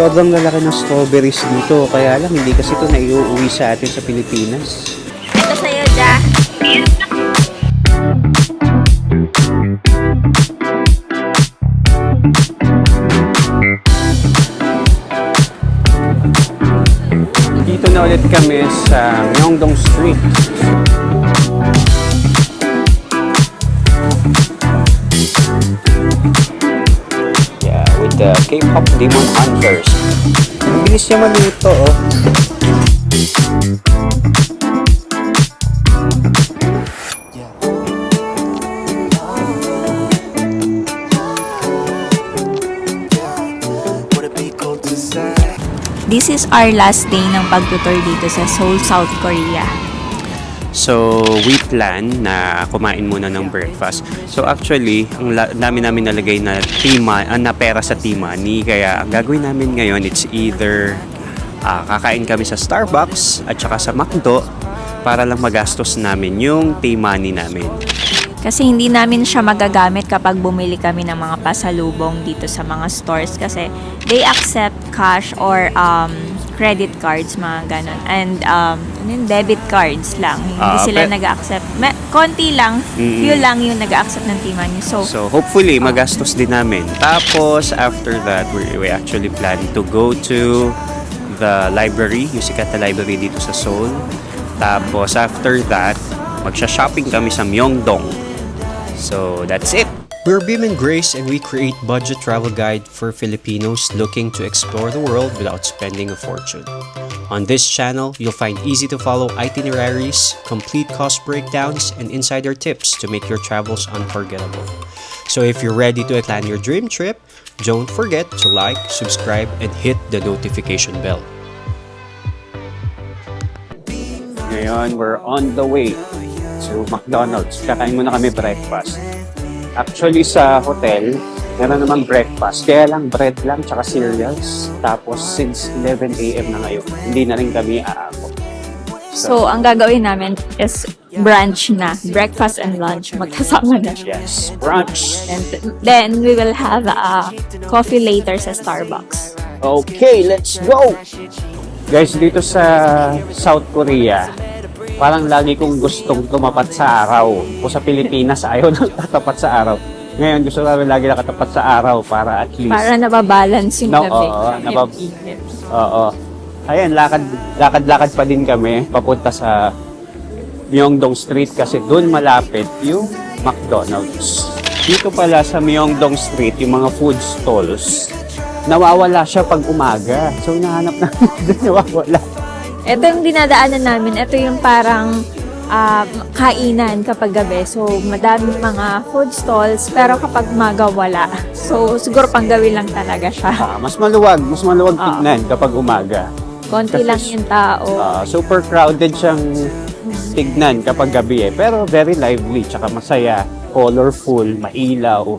Sobrang lalaki ng strawberries dito. Kaya lang, hindi kasi ito naiuwi sa atin sa Pilipinas. Ito sa'yo, Ja. Dito na ulit kami sa Myeongdong Street. Yeah, with the K-pop Demon Hunters. Ang bilis niya maluto, oh. This is our last day ng pagtutour dito sa Seoul, South Korea. So, we plan na kumain muna ng breakfast. So, actually, ang dami namin nalagay na na pera sa T-Money. Kaya, ang gagawin namin ngayon, it's either kakain kami sa Starbucks at saka sa McDo para lang magastos namin yung T-Money namin. Kasi hindi namin siya magagamit kapag bumili kami ng mga pasalubong dito sa mga stores kasi they accept cash or credit cards, mga ganun. And debit cards lang. Hindi sila nag-accept. Konti lang, few lang yung nag-accept ng T-Money. So hopefully, magastos din namin. Tapos, after that, we actually plan to go to the library, yung sikat na library dito sa Seoul. Tapos, after that, magsha-shopping kami sa Myeongdong. So, that's it. We're Beam and Grace and we create budget travel guide for Filipinos looking to explore the world without spending a fortune. On this channel, you'll find easy-to-follow itineraries, complete cost breakdowns, and insider tips to make your travels unforgettable. So if you're ready to plan your dream trip, don't forget to like, subscribe, and hit the notification bell. Ngayon, we're on the way to McDonald's. Kakain muna kami breakfast. Actually, sa hotel, meron naman breakfast. Kaya lang, bread lang, tsaka cereals. Tapos, since 11 a.m. na ngayon, hindi na rin kami aabot. So, ang gagawin namin is brunch na. Breakfast and lunch. Magkasama na siya. Yes, brunch. And then, we will have a coffee later sa Starbucks. Okay, let's go! Guys, dito sa South Korea, parang lagi kong gustong tumapat sa araw. Kung sa Pilipinas, ayaw nang tatapat sa araw. Ngayon, gusto namin lagi nakatapat sa araw para at least... Para nababalance yung lamig. Oo. Ayan, lakad-lakad pa din kami papunta sa Myeongdong Street kasi doon malapit yung McDonald's. Dito pala sa Myeongdong Street, yung mga food stalls, nawawala siya pag umaga. So, nahanap namin doon nawawala. Ito yung dinadaanan namin. Ito yung parang kainan kapag gabi. So, madaming mga food stalls, pero kapag umaga, wala. So, siguro panggawin lang talaga siya. Mas maluwag tignan kapag umaga. Konti lang yung tao. Super crowded siyang tignan kapag gabi eh. Pero very lively, tsaka masaya, colorful, mailaw.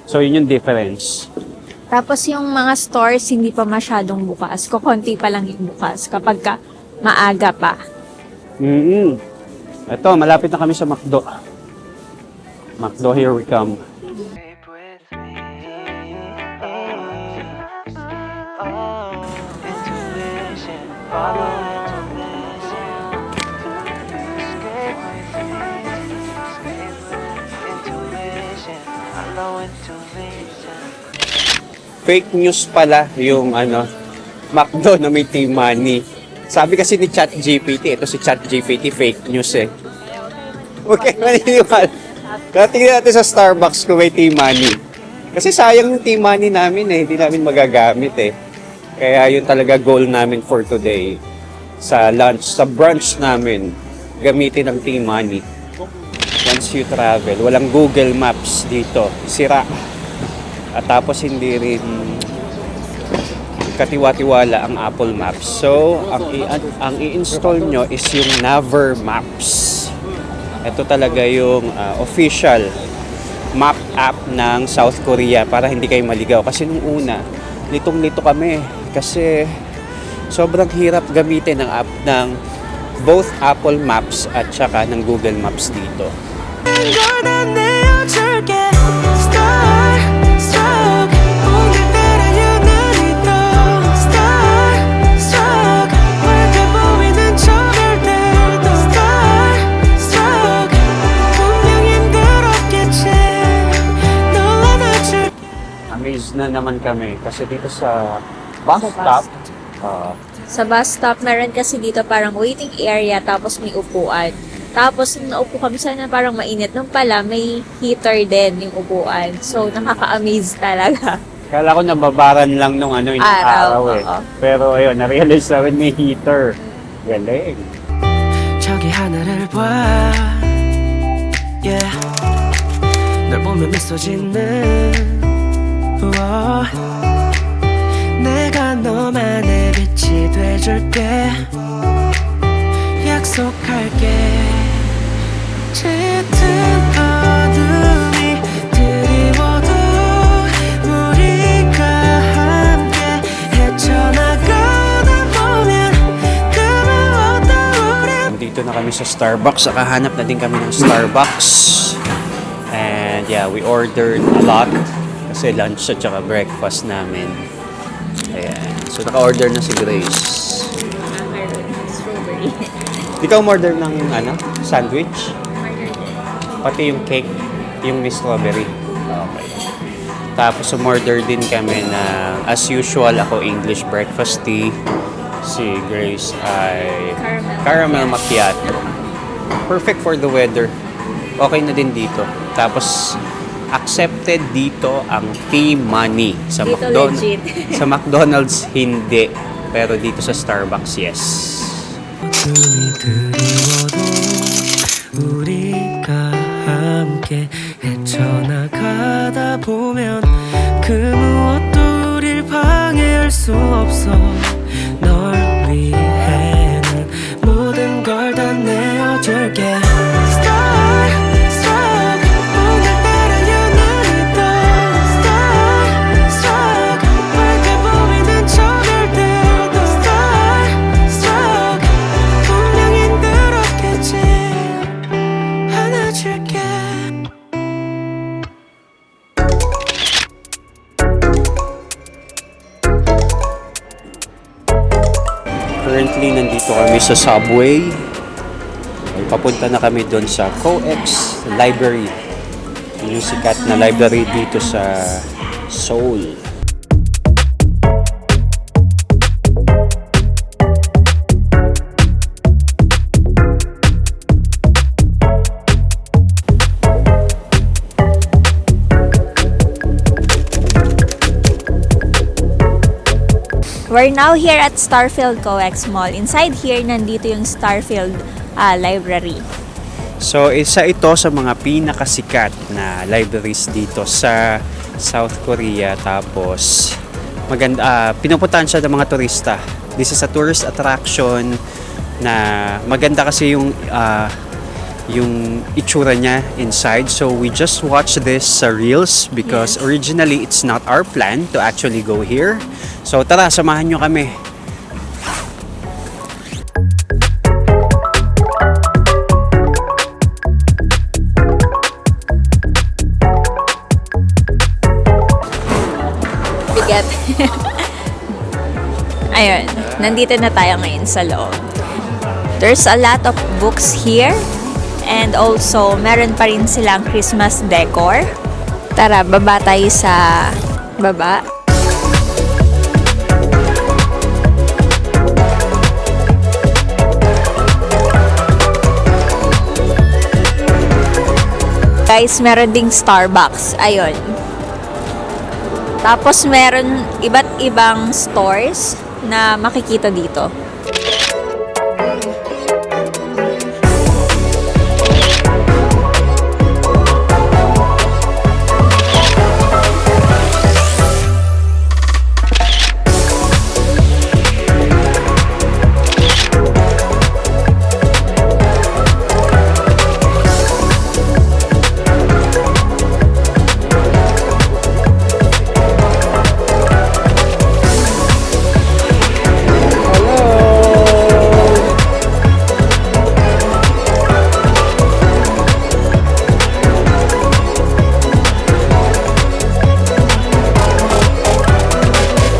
So, yun yung difference. Tapos yung mga stores, hindi pa masyadong bukas. Kukunti pa lang yung bukas kapag maaga pa. Ito, malapit na kami sa McDo. McDo, here we come. Fake news pala yung McDo na may T-Money. Sabi kasi ni ChatGPT, ito si ChatGPT, fake news eh. Okay, maniniwala. Kaya tingnan natin sa Starbucks kung may T-Money. Kasi sayang yung T-Money namin eh, hindi namin magagamit eh. Kaya yun talaga goal namin for today. Sa lunch, sa brunch namin, gamitin ang T-Money. Once you travel, walang Google Maps dito, sira. At tapos hindi rin katiwa-tiwala ang Apple Maps. So, ang i-install nyo is yung Naver Maps. Ito talaga yung official map app ng South Korea para hindi kayo maligaw. Kasi nung una, litong-lito kami. Kasi sobrang hirap gamitin ng app ng both Apple Maps at saka ng Google Maps dito. na naman kami kasi dito sa bus stop, Sa bus stop, meron kasi dito parang waiting area, tapos may upuan. Tapos, nung naupo kami, sana parang mainit. Nung pala, may heater din yung upuan. So, nakaka-amaze talaga. kala ko nababaran lang nung ano, yung araw eh. oo. Pero ayun, na-realize namin may heater. Galing. 저기 하늘을 봐 yeah. 널 보면 미소 짓는 우와. 내가 너만의 빛이 돼줄게 약속할게 짙은 어둠이 드리워도 우리가 함께 헤쳐나가다 보면 그 무엇도 우리 Dito na kami sa Starbucks. Nakahanap na din kami ng Starbucks. And yeah, we ordered a lot kasi lunch at saka breakfast namin. Ayan. So naka-order na si Grace. Strawberry. Ikaw order ng ano, sandwich? Pati yung cake, yung may strawberry. Okay. Tapos umorder din kami na, as usual, ako English breakfast tea. Si Grace ay caramel macchiato. Perfect for the weather. Okay na din dito. Tapos accepted dito ang tea money. Sa Dito legit. Sa McDonald's, hindi. Pero dito sa Starbucks, yes. 어둠이 드리워도 우리가 함께 헤쳐나가다 보면 그 무엇도 우릴 방해할 수 없어 널 위해는 모든 걸 다 내어줄게 Star, struck 오늘따라 유난히도 Star, struck 밝아 보이는 저별들도 Star, struck 분명 힘들었겠지 안아줄게 Currently, nandito kami sa subway. Ay, papunta na kami doon sa COEX Library. Yun yung sikat na library dito sa Seoul. We're now here at Starfield COEX Mall. Inside here, nandito yung Starfield Library. So, isa ito sa mga pinakasikat na libraries dito sa South Korea. Tapos, maganda, pinupuntahan siya ng mga turista. This is a tourist attraction na maganda kasi yung itsura niya inside. So, we just watched this sa Reels because originally it's not our plan to actually go here. So, tara, samahan nyo kami. Bigat. Ayun, nandito na tayo ngayon sa loob. There's a lot of books here. And also, meron pa rin silang Christmas decor. Tara, baba tayo sa baba. Guys, meron ding Starbucks. Ayun. Tapos meron iba't ibang stores na makikita dito.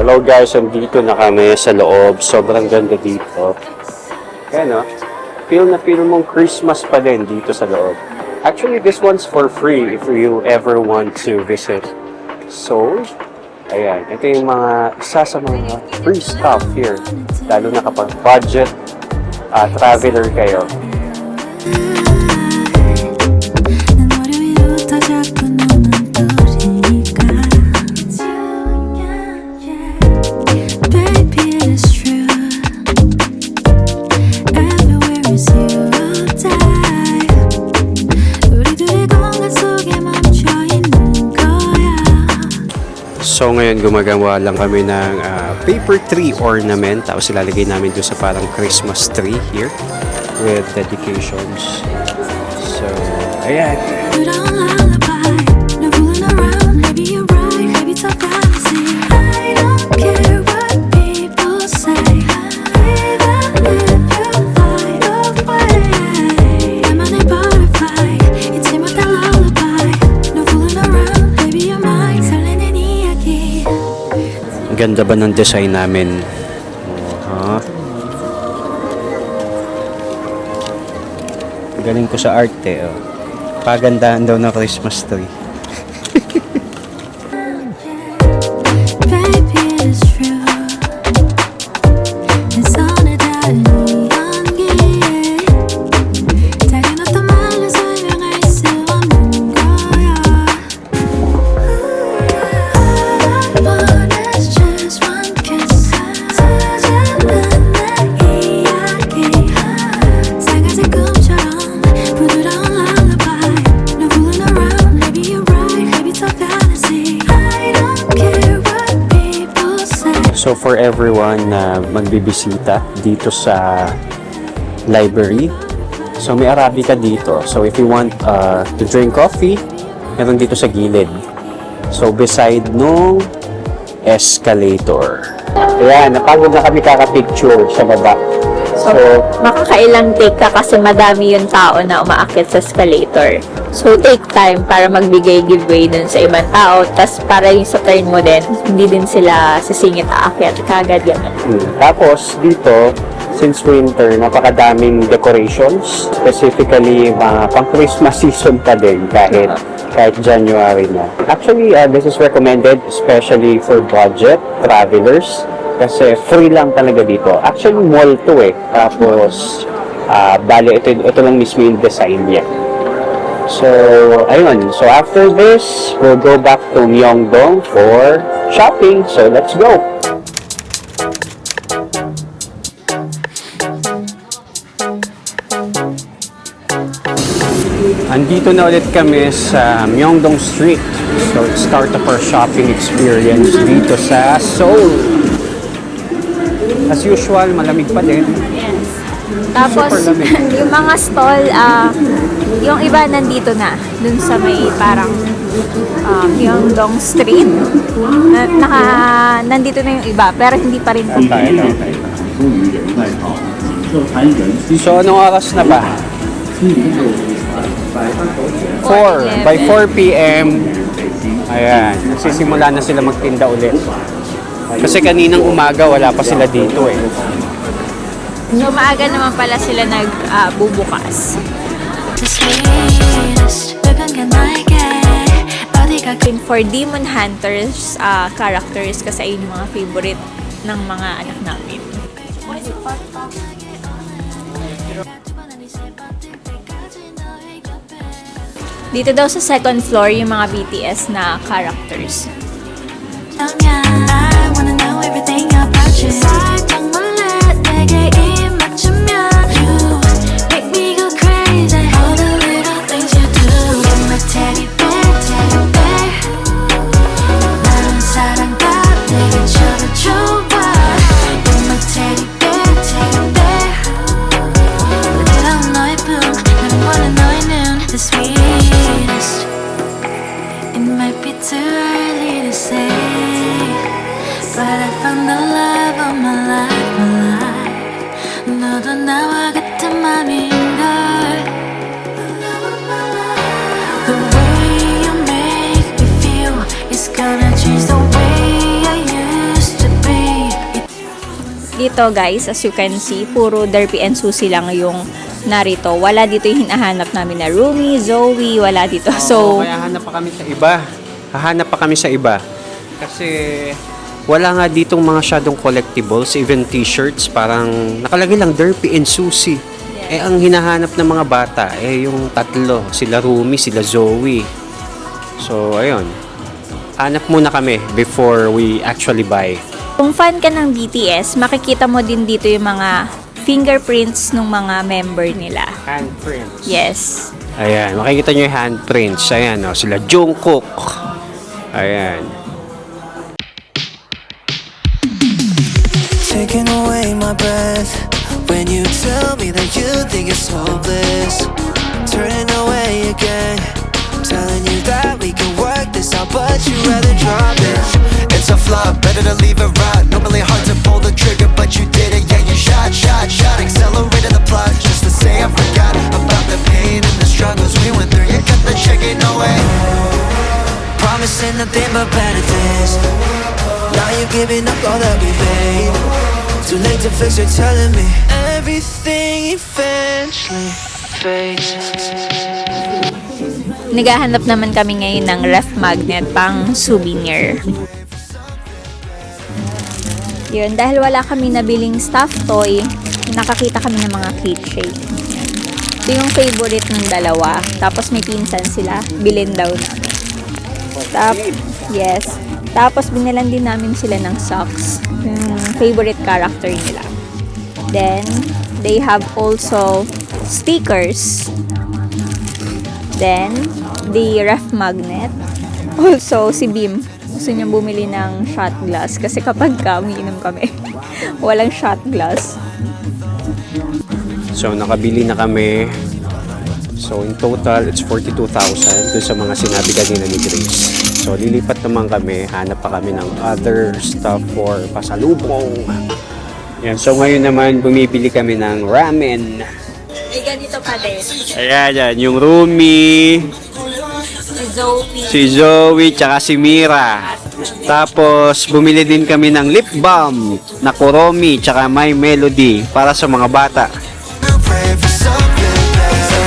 Hello guys, andito na kami sa loob. Sobrang ganda dito. Kaya no, feel na feel mong Christmas pa din dito sa loob. Actually, this one's for free if you ever want to visit Seoul. Ayan, ito yung isa sa mga free stuff here. Lalo na kapag budget traveler kayo. 난 월요일부터 자꾸 너만 떠오르니까 Baby it's true Everywhere is you all day 우리 둘의 공간 속에 멈춰있는 거야 So ngayon gumagawa lang kami ng paper tree ornament. Tapos ilalagay namin doon sa parang Christmas tree here with dedications. So, ayan. 부러운 lullaby 널 fooling around Maybe you're right Maybe it's a fantasy I don't care what people say Even if you find a way 나만의 butterfly 잊지 못할 lullaby 널 fooling around Maybe you're mine 설레는 이야기 Ang ganda ba ng design namin? Galing ko sa arte. Oh. Pagandahan daw ng Christmas tree. Baby it's true 내 손에 닿은 이 연기 다른 어떤 말로 설명할 수 없는 거야 All I want is just one kiss 서질른 내 이야기 사가진 꿈처럼 부드러운 lullaby 널 fooling around Maybe you're right Maybe it's a fantasy I don't care what people say So for everyone na magbibisita dito sa library, so may Arabica dito. So if you want to drink coffee, meron dito sa gilid. So beside nung escalator. Ayan, napagod na kami kakapicture sa baba. So, makakailang take ka kasi madami yung tao na umaakyat sa escalator. So, take time para magbigay giveaway dun sa ibang tao. Tapos, para yung sa turn mo din, hindi din sila sisingit aakyat. Kagad yan. Tapos dito, since winter, napakadaming decorations. Specifically, mga pang Christmas season pa din kahit January na. Actually, this is recommended especially for budget travelers kasi free lang talaga dito. Actually, mall to eh. Tapos, bale, ito lang mismo yung design niya. So, ayun. So, after this, we'll go back to Myeongdong for shopping. So, let's go! Andito na ulit kami sa Myeongdong Street. So, it's start of our shopping experience dito sa Seoul. As usual, malamig pa din. Tapos, Super lamig. yung mga stall, yung iba nandito na. Dun sa may parang Myeongdong Street. Nandito na yung iba, pero hindi pa rin complete. So, anong oras na ba? 4. By 4 p.m. Ayan. Nagsisimula na sila magtinda ulit. Kasi kaninang umaga, wala pa sila dito eh. So, maaga naman pala sila nagbubukas. The sweetest 붉은 게 나에게 어디가 For Demon Hunters characters kasi ayun yung mga favorite ng mga anak namin. Dito daw sa second floor yung mga BTS na characters. I wanna know everything about you 살짝 놀래 내게 입 맞추면 You make me go crazy All the little things you do You're my teddy bear, teddy bear 나는 사랑받는 게 저도 좋아 You're my teddy bear, teddy bear 부드러운 너의 품 나는 원해 너의 눈 The sweetest It might be too early to say But I found the love of my life 너도 나와 같은 맘인걸 The way you make me feel Is gonna change the way I used to be Dito guys, as you can see, puro Derpy and Susie lang yung narito. Wala dito yung hinahanap namin na Rumi, Zoe, wala dito. So, kaya hanap pa kami sa iba. Hahanap pa kami sa iba. Kasi wala nga ditong mga shadow collectibles, even t-shirts, parang nakalagay lang Derpy and Susie. Eh, ang hinahanap ng mga bata, yung tatlo, sila Rumi, sila Zoe. So, ayun. Hanap muna kami before we actually buy. Kung fan ka ng BTS, makikita mo din dito yung mga fingerprints ng mga member nila. Handprints. Yes. Ayan, makikita nyo yung handprints. Ayan, sila Jungkook. Ayan. Taking away my breath when you tell me that you think it's hopeless. Turning away again, telling you that we can work this out, but you rather drop it. It's a flop, better to leave it right. Normally hard to pull the trigger, but you did it. Yeah, you shot, accelerated the plot just to say I forgot about the pain and the struggles we went through. You got the chicken away, promising nothing but better days. Now you're giving up all that we made. Too late to fix it, telling me everything eventually fades. Naghahanap naman kami ngayon ng ref magnet pang souvenir. Yun, dahil wala kami nabiling stuffed toy, nakakita kami ng mga keychain. Ito yung favorite ng dalawa. Tapos may pinsan sila, bilhin daw namin. Yes. Tapos binilan din namin sila ng socks. Yung favorite character nila. Then, they have also stickers. Then, the ref magnet. Also, si Beam. Gusto niya bumili ng shot glass. Kasi kapag umiinom kami, walang shot glass. So, nakabili na kami. So, in total, it's 42,000 dun sa mga sinabi kanina ni Grace. So, lilipat naman kami. Hanap pa kami ng other stuff for pasalubong. Yan. So, ngayon naman, bumibili kami ng ramen. Ay, ganito pa din. Ayan, yan. Yung Rumi, Si Zoe. si Zoe, tsaka si Mira. Tapos, bumili din kami ng lip balm na Kuromi, tsaka My Melody para sa mga bata. I'm praying for something better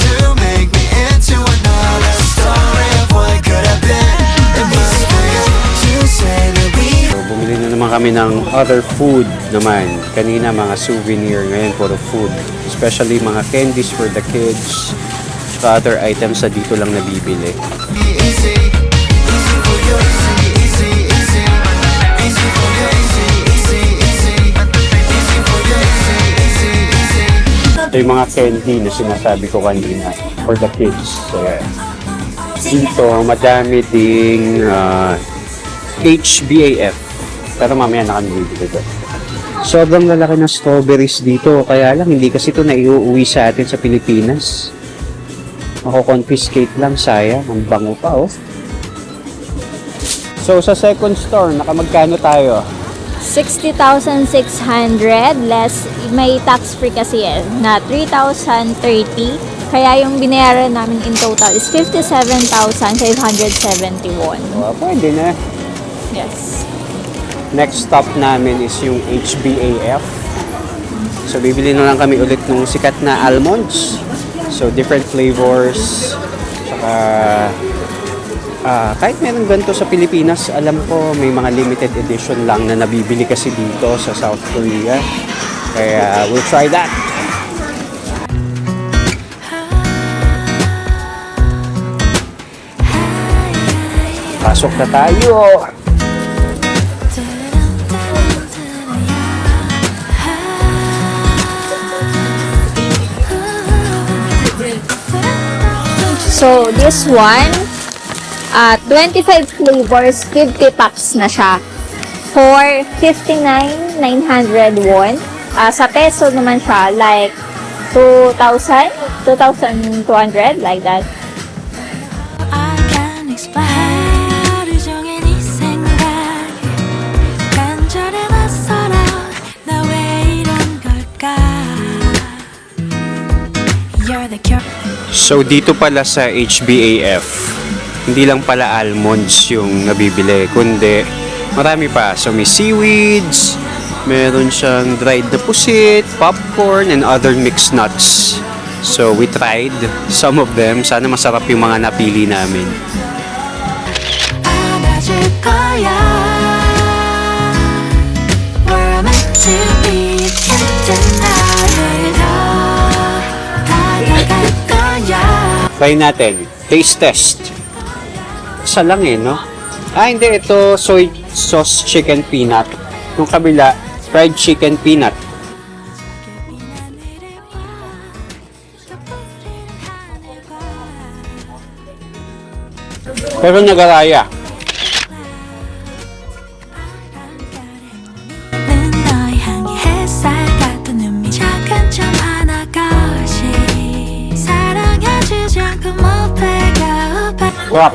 to make me into another story of what could have been. It must be you say that we. So, bumili na naman kami ng other food naman. Kanina mga souvenir, ngayon puro food. Especially mga candies for the kids. Tsaka other items na dito lang nabibili. Easy, easy for you, easy, easy, easy for you, easy, easy, easy, easy for you, easy, easy. Ito yung mga candy na sinasabi ko kanina for the kids. So, yeah. Dito, madami ding HBAF. Pero mamaya na kami bibili doon. Sobrang lalaki ng strawberries dito. Kaya lang, hindi kasi ito naiuwi sa atin sa Pilipinas. Mako-confiscate lang, sayang. Ang bango pa, oh. So, sa second store, nakamagkano tayo? 60,600 less, may tax-free kasi na 3,030. Kaya yung binayaran namin in total is 57,571. Pwede na. Yes. Next stop namin is yung HBAF. So, bibili na lang kami ulit ng sikat na almonds. So, different flavors. Saka, kahit meron ganito sa Pilipinas, alam ko may mga limited edition lang na nabibili kasi dito sa South Korea. Kaya, we'll try that. Pasok na tayo! So, this one, 25 flavors, 50 packs na siya. For 59,900 won. Sa peso naman siya, like 2,000, 2,200, like that. I can't explain 하루 종일 네 생각에 간절해 낯설어 나 왜 이런 걸까 You're the cure So, dito pala sa HBAF, hindi lang pala almonds yung nabibili, kundi marami pa. So, may seaweeds, meron siyang dried na pusit, popcorn, and other mixed nuts. So, we tried some of them. Sana masarap yung mga napili namin. 안아줄 거야 Try natin. Taste test. Isa lang eh, no? Ah, hindi. Ito, soy sauce chicken peanut. Yung kabila, fried chicken peanut. Pero nagaraya. 너의 향기 햇살 같은 눈빛 작은 점 하나같이 사랑해주지 않고 못 배가 오빠 Sarap.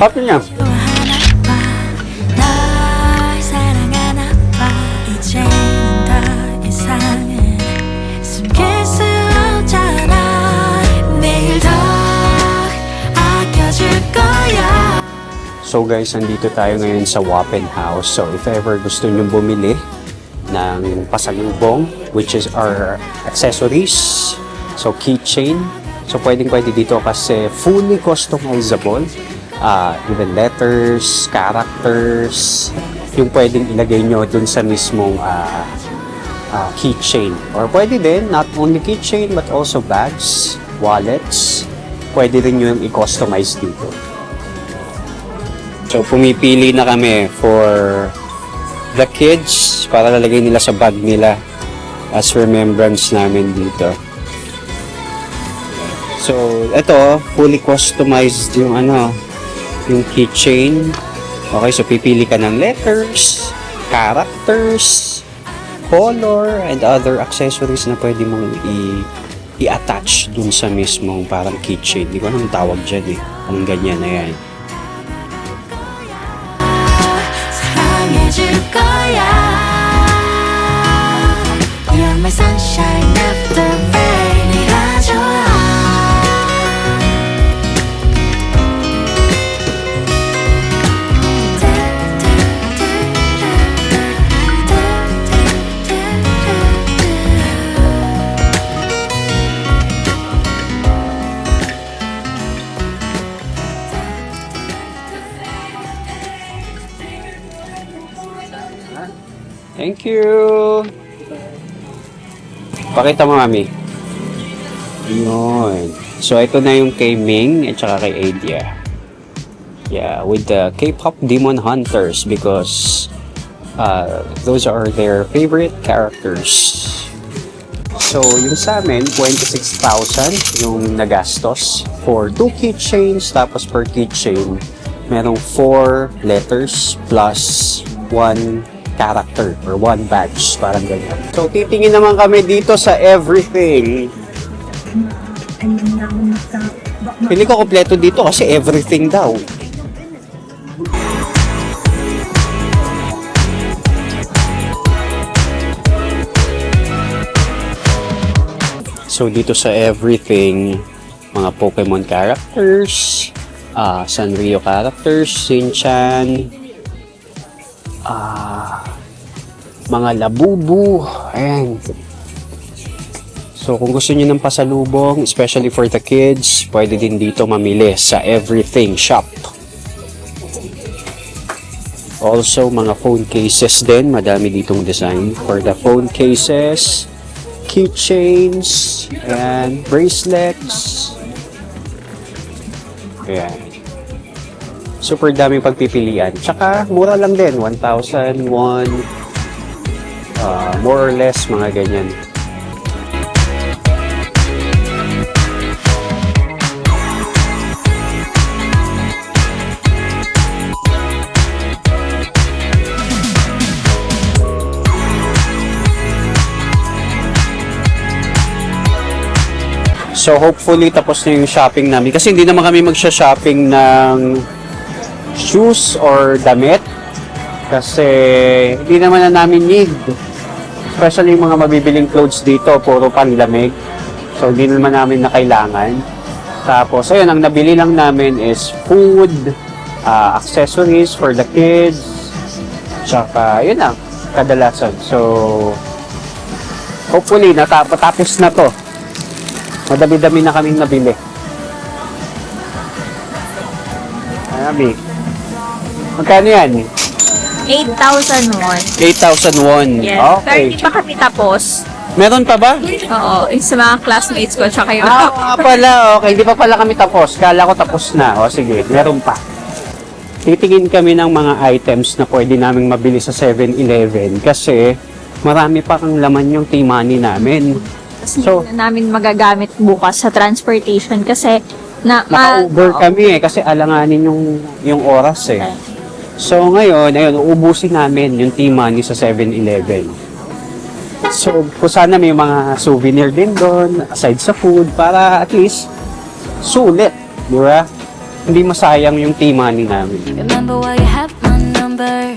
Sarap niya. 좋아하나 봐널 사랑하나 봐 이제는 더 이상은 숨길 수 없잖아 내일 더 아껴줄 거야 So guys, nandito tayo ngayon sa Wapen House. So if ever gusto nyo bumili ng pasalubong, which is our accessories, so keychain, so pwede dito kasi fully customizable. Even letters, characters, yung pwedeng ilagay nyo dun sa mismong keychain. Or pwede din, not only keychain, but also bags, wallets, pwede rin nyo yung i-customize dito. So, pumipili na kami for the kids para lalagay nila sa bag nila as remembrance namin dito. So, ito, fully customized yung yung keychain. Okay, so pipili ka ng letters, characters, color, and other accessories na pwede mong i-attach dun sa mismong parang keychain. Hindi ko anong tawag dyan eh. Anong ganyan na yan. 사랑해줄 거야 You're my sunshine after rain 네가 좋아 Thank you! Pakita mo, Mami. Yun. So, ito na yung kay Ming at saka kay Adia. Yeah, with the K-pop Demon Hunters because those are their favorite characters. So, yung sa amin, 26,000 yung nagastos for 2 keychains. Tapos per keychain, merong 4 letters plus 1 character or 1 badge, parang ganyan. So, titingin naman kami dito sa everything. Pili ko kompleto dito kasi everything daw. So, dito sa everything, mga Pokemon characters, Sanrio characters, Shin-chan, mga labubu, ayan. So, kung gusto niyo ng pasalubong, especially for the kids, pwede din dito mamili sa Everything Shop. Also, mga phone cases din, madami ditong design for the phone cases, keychains, and bracelets. Ayan. Super daming pagpipilian. Tsaka, mura lang din. 1,000 won. More or less, mga ganyan. So, hopefully, tapos na yung shopping namin. Kasi hindi naman kami magsha-shopping ng shoes or damit kasi hindi naman na namin need, especially yung mga mabibiling clothes dito puro panlamig, so hindi naman namin na kailangan. Tapos ayun, ang nabili lang namin is food, accessories for the kids, tsaka yun lang kadalasan. So hopefully natapos na to, madami-dami na kaming nabili. Marami. Magkano yan? 8,000 won. 8,000 won. Yes. Okay. Pero hindi pa kami tapos. Meron pa ba? Oo, yung sa mga classmates ko, tsaka yung... Ah, pala. Okay, hindi pa pala kami tapos. Kala ko tapos na. O sige, meron pa. Titingin kami ng mga items na pwede naming mabili sa 7-Eleven kasi marami pa kang laman yung T-money namin. So, na namin magagamit bukas sa transportation kasi Naka-Uber kami kasi alanganin yung oras eh. So ngayon, ayun, uubusin namin yung T-money sa 7-Eleven. So, kung sana may mga souvenir din doon, aside sa food, para at least sulit, di ba? Hindi masayang yung T-money namin. Remember why you have my number.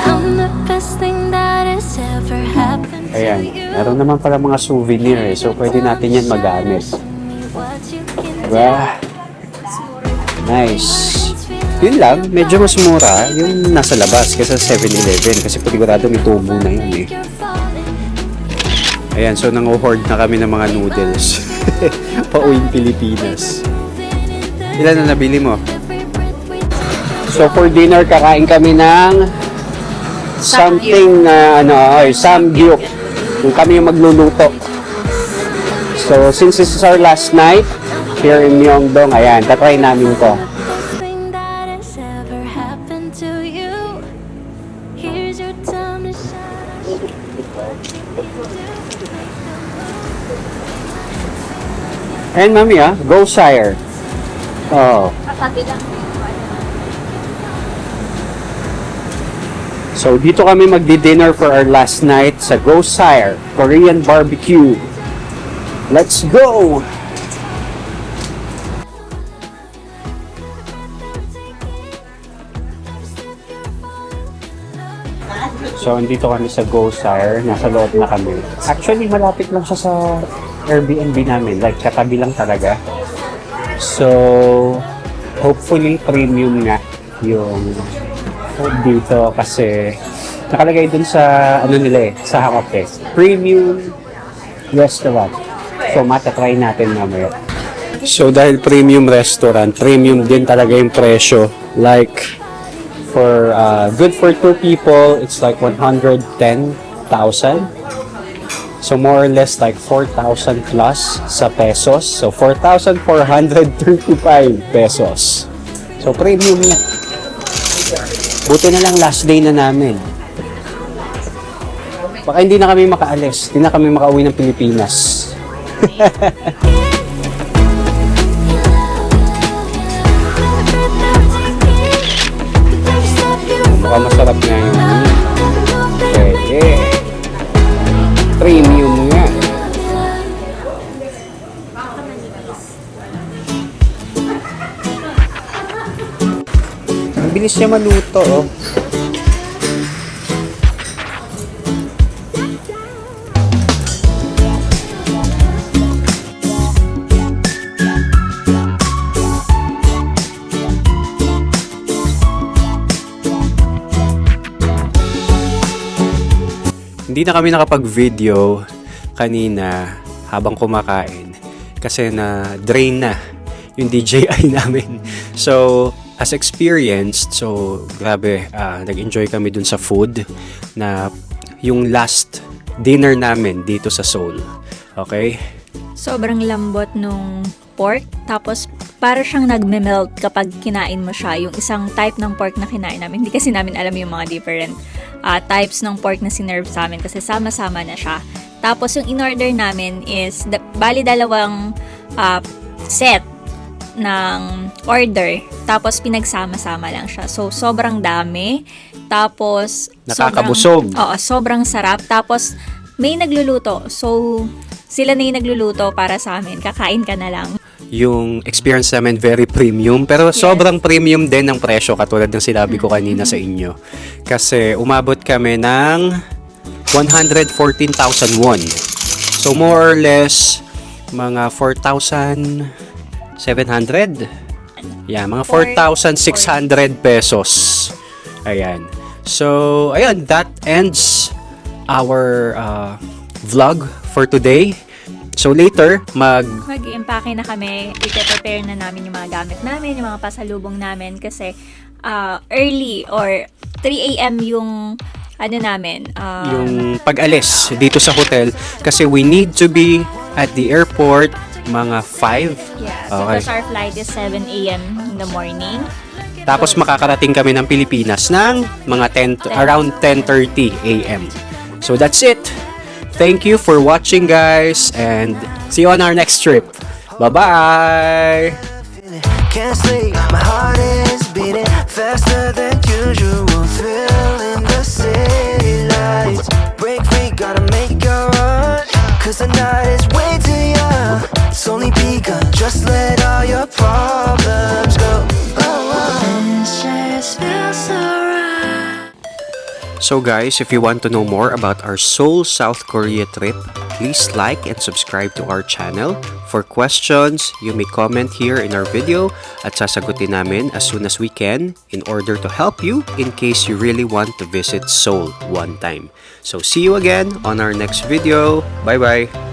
I'm the best thing that has ever happened to Ayan, you. meron naman pala mga souvenir eh, so pwede natin yan magamit. What you can Diba? Nice. Yun lang, medyo mas mura yung nasa labas kaysa 7-Eleven kasi panigurado may tubo na yun eh. you're falling. Ayan, so nang-hoard na kami ng mga noodles. Pauwing Pilipinas. Ilan na nabili mo? Every breath we So for dinner, kakain kami ng something na samgyup. Kung kami yung magluluto. So since this is our last night here in Myeongdong, ayan, tatry namin to. thing that has ever happened to you. Here's your time to shine. Ayan, mami go Sire. Oh. So dito kami magdi-dinner for our last night sa Go Sire Korean Barbecue. Let's go! So, andito kami sa Go Sire. Nasa loob na kami. Actually, malapit lang siya sa Airbnb namin. Like, katabi lang talaga. So, hopefully, premium nga yung food dito kasi nakalagay dun sa, nila sa harap eh. Premium restaurant. So, matatry natin mamaya. So, dahil premium restaurant, premium din talaga yung presyo. Like, for good for 2 people, it's like 110,000. So more or less like 4,000 plus sa pesos. So 4,435 pesos. So premium yan. Buti na lang last day na namin. Baka hindi na kami makaalis. Hindi na kami makauwi ng Pilipinas. Mukhang masarap nga yung pwede. Premium nga. Ang bilis niya maluto, oh. Hindi na kami nakapag-video kanina habang kumakain kasi na-drain na yung DJI namin. So, as experienced, so grabe, nag-enjoy kami dun sa food na yung last dinner namin dito sa Seoul. Okay? Sobrang lambot nung pork, tapos para siyang nagme-melt kapag kinain mo siya. Yung isang type ng pork na kinain namin, hindi kasi namin alam yung mga different types ng pork na sinerve sa amin kasi sama-sama na siya. Tapos yung in-order namin is, bali dalawang set ng order. Tapos pinagsama-sama lang siya. So, sobrang dami. Tapos, Nakakabusog. sobrang sarap. Tapos, may nagluluto. So, sila na yung nagluluto para sa amin. Kakain ka na lang. Yung experience namin very premium pero sobrang premium din ng presyo katulad ng sinabi ko kanina sa inyo. Kasi umabot kami ng 114,000 won. So more or less mga 4,700. Yeah, mga 4,600 pesos. Ayan. So, ayun, that ends our vlog for today. So later, Mag-i-impake na kami. I-prepare na namin yung mga gamit namin, yung mga pasalubong namin kasi early or 3 a.m. yung ano namin, yung pag-alis dito sa hotel kasi we need to be at the airport mga 5. yeah, so Okay. because our flight is 7 a.m. in the morning. Tapos makakarating kami ng Pilipinas ng mga around 10:30 a.m. So that's it. Thank you for watching, guys, and see you on our next trip. Bye-bye! Can't sleep, my heart is beating faster than usual. Thrill in the city lights. Break free, gotta make a run. Cause the night is way too young. It's only begun, just let all your problems go. Oh, oh. This just feels so right. So guys, if you want to know more about our Seoul, South Korea trip, please like and subscribe to our channel. For questions, you may comment here in our video at sasagutin namin as soon as we can in order to help you in case you really want to visit Seoul one time. So see you again on our next video. Bye-bye!